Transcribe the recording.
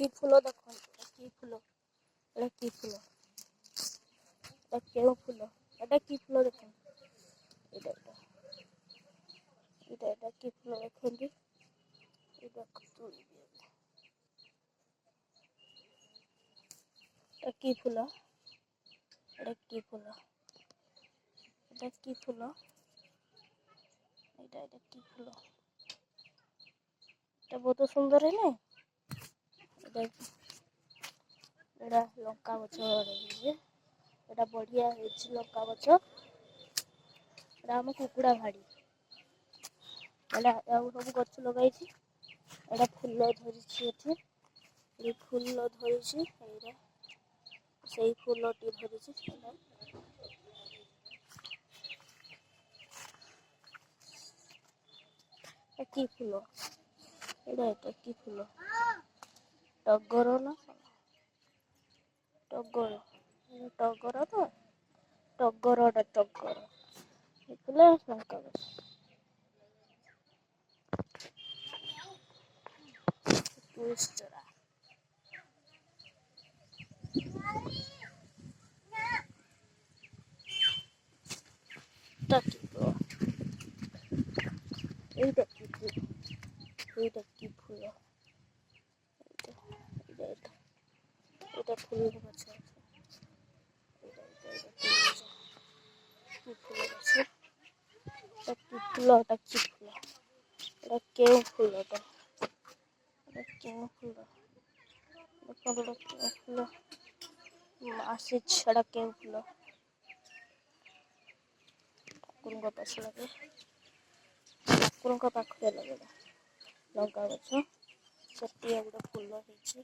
कि फूल देख कि फूल एटा कि फूल एटा केउ फूल एटा कि फूल देख एटा एटा एटा एटा कि फूल देखंడి एटा तुली एटा कि फूल एटा कि फूल एटा कि फूल एटा एटा कि फूल एटा बहुत सुंदर है ना एटा एटा लंका गछ रे एटा बढ़िया है लंका गछ एटा हम कुकुड़ा भाड़ी एटा सब गछ लगाई एटा फूल धरी एठी ये फूल धरी एरा सही फूलटी धरी कि फूल एटा एटा कि फूल टगर ना टगर टगर तो टगर टगर फूल लंका गछ चरा এইটা কি ফুল এইটা কি ফুল এটা ফুল গাছ আছে কি ফুল আছে এটা কি ফুল এটা কি ফুল এটা কেউ ফুল এটা কেউ ফুল এটা কেউ ফুল আসে ছড়া কেউ ফুল ଠାକୁରଙ୍କ ପାଖେ ଲାଗେ ଠାକୁରଙ୍କ ପାଖରେ ଲାଗେ ଲଙ୍କା ଗଛ ସେଠି ଗୋଟେ ଫୁଲ ହେଇଛି।